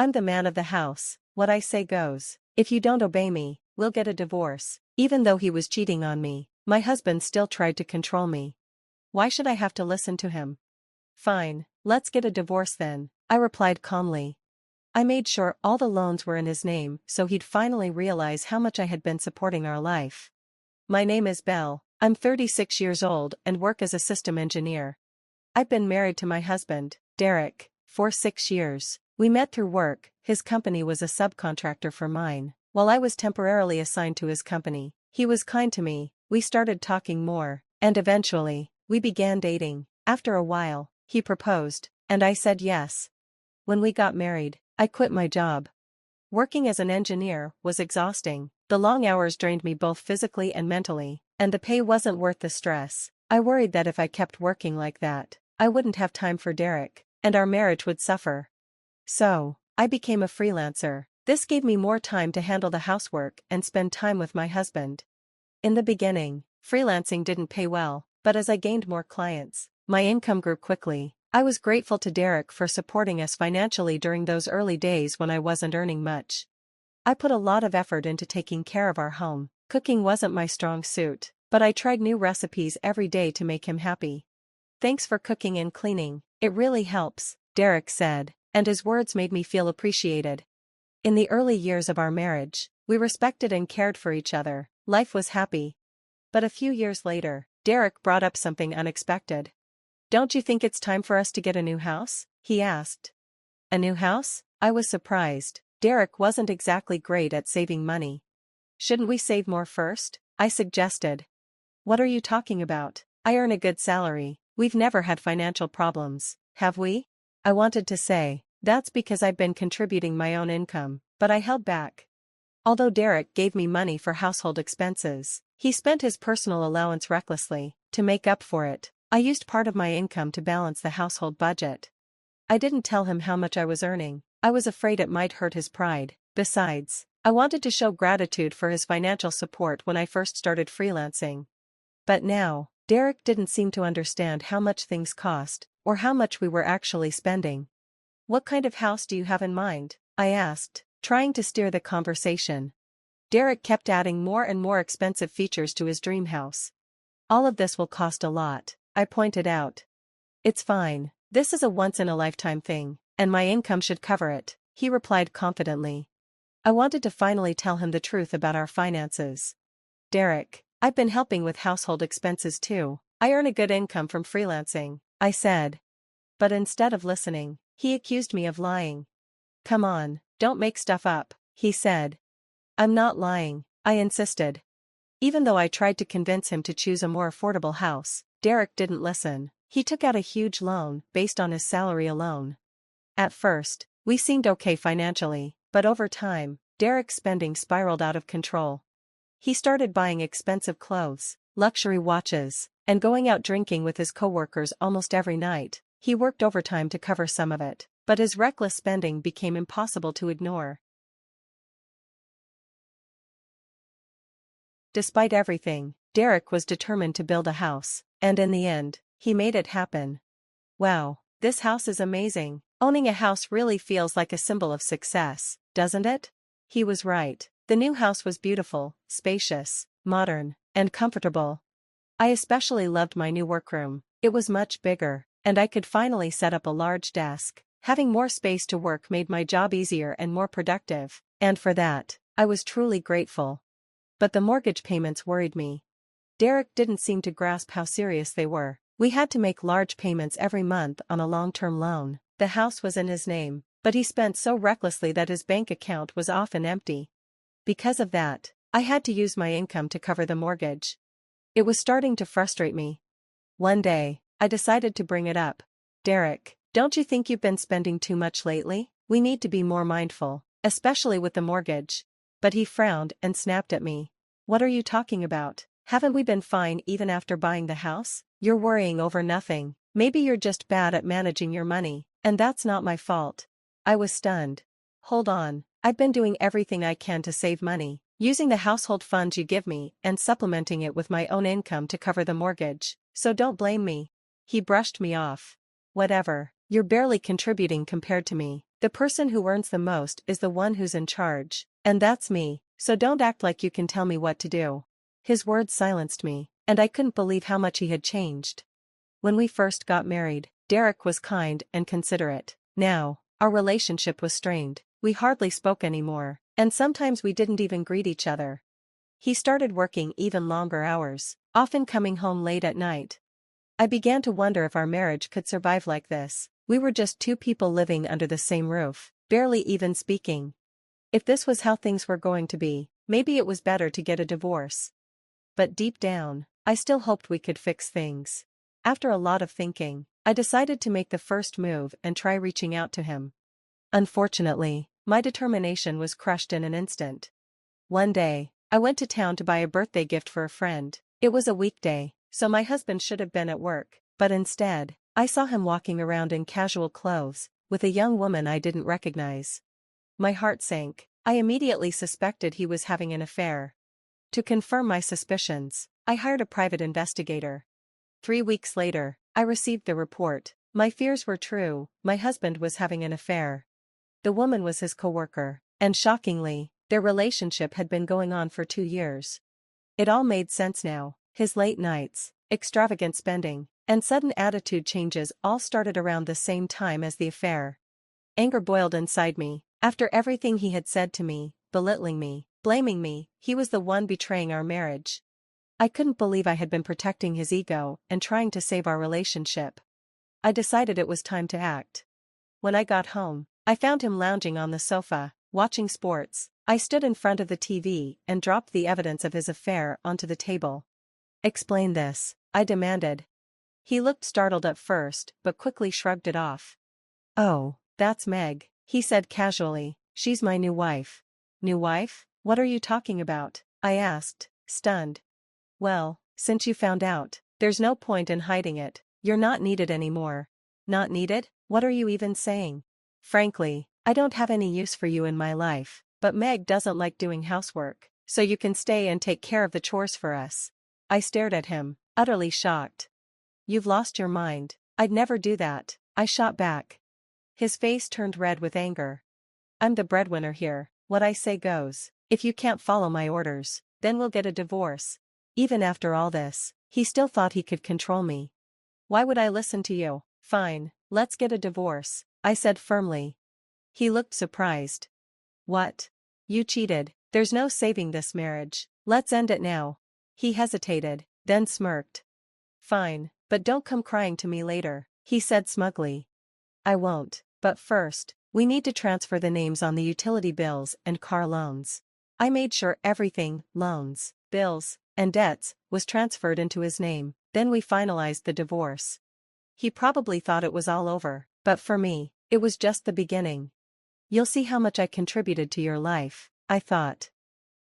I'm the man of the house, what I say goes. If you don't obey me, we'll get a divorce. Even though he was cheating on me, my husband still tried to control me. Why should I have to listen to him? Fine, let's get a divorce then, I replied calmly. I made sure all the loans were in his name so he'd finally realize how much I had been supporting our life. My name is Belle, I'm 36 years old and work as a system engineer. I've been married to my husband, Derek, for 6 years. We met through work, his company was a subcontractor for mine. While I was temporarily assigned to his company, he was kind to me, we started talking more, and eventually, we began dating. After a while, he proposed, and I said yes. When we got married, I quit my job. Working as an engineer was exhausting, the long hours drained me both physically and mentally, and the pay wasn't worth the stress. I worried that if I kept working like that, I wouldn't have time for Derek, and our marriage would suffer. So, I became a freelancer. This gave me more time to handle the housework and spend time with my husband. In the beginning, freelancing didn't pay well, but as I gained more clients, my income grew quickly. I was grateful to Derek for supporting us financially during those early days when I wasn't earning much. I put a lot of effort into taking care of our home. Cooking wasn't my strong suit, but I tried new recipes every day to make him happy. Thanks for cooking and cleaning, it really helps, Derek said, and his words made me feel appreciated. In the early years of our marriage, we respected and cared for each other, life was happy. But a few years later, Derek brought up something unexpected. Don't you think it's time for us to get a new house? He asked. A new house? I was surprised. Derek wasn't exactly great at saving money. Shouldn't we save more first? I suggested. What are you talking about? I earn a good salary, we've never had financial problems, have we? I wanted to say, that's because I've been contributing my own income, but I held back. Although Derek gave me money for household expenses, he spent his personal allowance recklessly. To make up for it, I used part of my income to balance the household budget. I didn't tell him how much I was earning. I was afraid it might hurt his pride. Besides, I wanted to show gratitude for his financial support when I first started freelancing. But now, Derek didn't seem to understand how much things cost, or how much we were actually spending. What kind of house do you have in mind? I asked, trying to steer the conversation. Derek kept adding more and more expensive features to his dream house. All of this will cost a lot, I pointed out. It's fine, this is a once-in-a-lifetime thing, and my income should cover it, he replied confidently. I wanted to finally tell him the truth about our finances. Derek, I've been helping with household expenses too. I earn a good income from freelancing, I said. But instead of listening, he accused me of lying. Come on, don't make stuff up, he said. I'm not lying, I insisted. Even though I tried to convince him to choose a more affordable house, Derek didn't listen. He took out a huge loan based on his salary alone. At first, we seemed okay financially, but over time, Derek's spending spiraled out of control. He started buying expensive clothes, luxury watches, and going out drinking with his coworkers almost every night. He worked overtime to cover some of it, but his reckless spending became impossible to ignore. Despite everything, Derek was determined to build a house, and in the end, he made it happen. Wow, this house is amazing. Owning a house really feels like a symbol of success, doesn't it? He was right. The new house was beautiful, spacious, modern, and comfortable. I especially loved my new workroom. It was much bigger, and I could finally set up a large desk. Having more space to work made my job easier and more productive, and for that, I was truly grateful. But the mortgage payments worried me. Derek didn't seem to grasp how serious they were. We had to make large payments every month on a long-term loan. The house was in his name, but he spent so recklessly that his bank account was often empty. Because of that, I had to use my income to cover the mortgage. It was starting to frustrate me. One day, I decided to bring it up. Derek, don't you think you've been spending too much lately? We need to be more mindful, especially with the mortgage. But he frowned and snapped at me. What are you talking about? Haven't we been fine even after buying the house? You're worrying over nothing. Maybe you're just bad at managing your money, and that's not my fault. I was stunned. Hold on, I've been doing everything I can to save money, using the household funds you give me and supplementing it with my own income to cover the mortgage, so don't blame me. He brushed me off. Whatever, you're barely contributing compared to me. The person who earns the most is the one who's in charge, and that's me, so don't act like you can tell me what to do. His words silenced me, and I couldn't believe how much he had changed. When we first got married, Derek was kind and considerate. Now, our relationship was strained. We hardly spoke anymore, and sometimes we didn't even greet each other. He started working even longer hours, often coming home late at night. I began to wonder if our marriage could survive like this. We were just two people living under the same roof, barely even speaking. If this was how things were going to be, maybe it was better to get a divorce. But deep down, I still hoped we could fix things. After a lot of thinking, I decided to make the first move and try reaching out to him. Unfortunately, my determination was crushed in an instant. One day, I went to town to buy a birthday gift for a friend. It was a weekday, so my husband should have been at work, but instead, I saw him walking around in casual clothes, with a young woman I didn't recognize. My heart sank. I immediately suspected he was having an affair. To confirm my suspicions, I hired a private investigator. 3 weeks later, I received the report. My fears were true, my husband was having an affair. The woman was his coworker, and shockingly, their relationship had been going on for 2 years. It all made sense now. His late nights, extravagant spending, and sudden attitude changes all started around the same time as the affair. Anger boiled inside me. After everything he had said to me, belittling me, blaming me, he was the one betraying our marriage. I couldn't believe I had been protecting his ego and trying to save our relationship. I decided it was time to act. When I got home, I found him lounging on the sofa, watching sports. I stood in front of the TV and dropped the evidence of his affair onto the table. "Explain this," I demanded. He looked startled at first, but quickly shrugged it off. "Oh, that's Meg," he said casually. "She's my new wife." "New wife? What are you talking about?" I asked, stunned. "Well, since you found out, there's no point in hiding it. You're not needed anymore." "Not needed? What are you even saying?" "Frankly, I don't have any use for you in my life, but Meg doesn't like doing housework, so you can stay and take care of the chores for us." I stared at him, utterly shocked. "You've lost your mind. I'd never do that," I shot back. His face turned red with anger. "I'm the breadwinner here. What I say goes. If you can't follow my orders, then we'll get a divorce." Even after all this, he still thought he could control me. "Why would I listen to you?" "Fine, let's get a divorce," I said firmly. He looked surprised. "What? You cheated. There's no saving this marriage. Let's end it now." He hesitated, then smirked. "Fine, but don't come crying to me later," he said smugly. "I won't, but first, we need to transfer the names on the utility bills and car loans." I made sure everything, loans, bills, and debts, was transferred into his name, then we finalized the divorce. He probably thought it was all over, but for me, it was just the beginning. "You'll see how much I contributed to your life," I thought.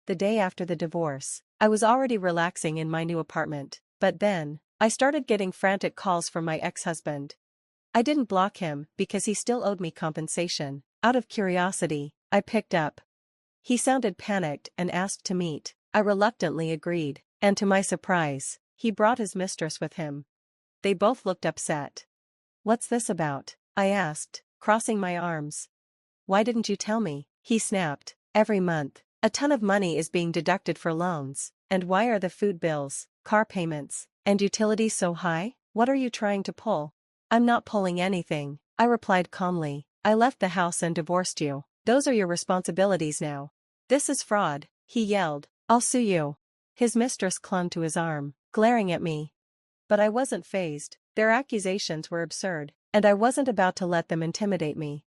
The day after the divorce, I was already relaxing in my new apartment, but then, I started getting frantic calls from my ex-husband. I didn't block him because he still owed me compensation. Out of curiosity, I picked up. He sounded panicked and asked to meet. I reluctantly agreed, and to my surprise, he brought his mistress with him. They both looked upset. "What's this about?" I asked, crossing my arms. "Why didn't you tell me?" he snapped. "Every month, a ton of money is being deducted for loans, and why are the food bills, car payments, and utilities so high? What are you trying to pull?" "I'm not pulling anything," I replied calmly. "I left the house and divorced you. Those are your responsibilities now." "This is fraud," he yelled. "I'll sue you." His mistress clung to his arm, glaring at me. But I wasn't fazed. Their accusations were absurd, and I wasn't about to let them intimidate me.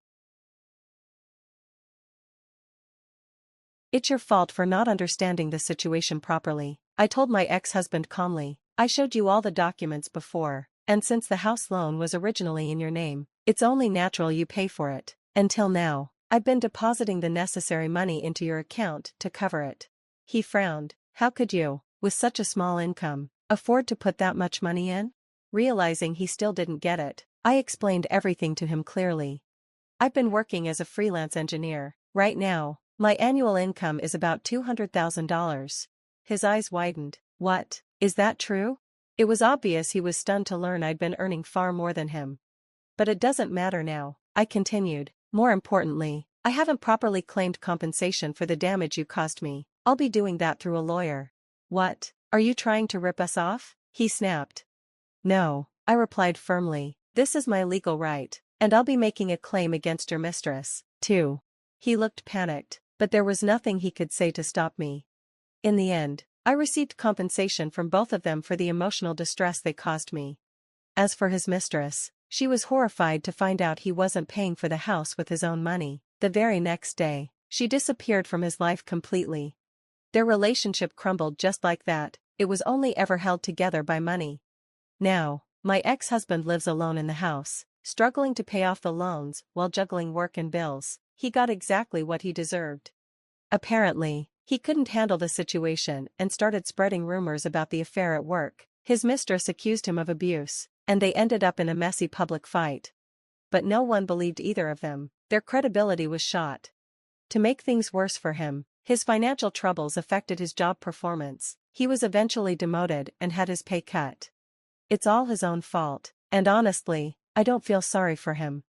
"It's your fault for not understanding the situation properly," I told my ex-husband calmly. "I showed you all the documents before, and since the house loan was originally in your name, it's only natural you pay for it. Until now, I've been depositing the necessary money into your account to cover it." He frowned. "How could you, with such a small income, afford to put that much money in?" Realizing he still didn't get it, I explained everything to him clearly. "I've been working as a freelance engineer. Right now, my annual income is about $200,000. His eyes widened. "What? Is that true?" It was obvious he was stunned to learn I'd been earning far more than him. "But it doesn't matter now," I continued. More importantly, I haven't properly claimed compensation for the damage you caused me. I'll be doing that through a lawyer. What? Are you trying to rip us off? He snapped. No, I replied firmly. This is my legal right, and I'll be making a claim against your mistress, too. He looked panicked, but there was nothing he could say to stop me. In the end, I received compensation from both of them for the emotional distress they caused me. As for his mistress, she was horrified to find out he wasn't paying for the house with his own money. The very next day, she disappeared from his life completely. Their relationship crumbled just like that. It was only ever held together by money. Now, my ex-husband lives alone in the house, struggling to pay off the loans while juggling work and bills. He got exactly what he deserved. Apparently, he couldn't handle the situation and started spreading rumors about the affair at work. His mistress accused him of abuse, and they ended up in a messy public fight. But no one believed either of them. Their credibility was shot. To make things worse for him, his financial troubles affected his job performance. He was eventually demoted and had his pay cut. It's all his own fault, and honestly, I don't feel sorry for him.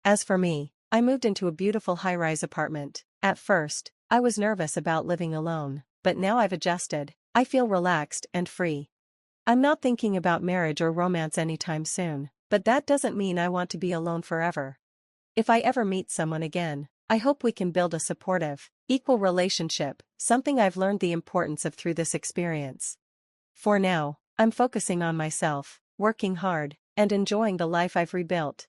As for me, I moved into a beautiful high-rise apartment. At first, I was nervous about living alone, but now I've adjusted. I feel relaxed and free. I'm not thinking about marriage or romance anytime soon, but that doesn't mean I want to be alone forever. If I ever meet someone again, I hope we can build a supportive, equal relationship, something I've learned the importance of through this experience. For now, I'm focusing on myself, working hard, and enjoying the life I've rebuilt.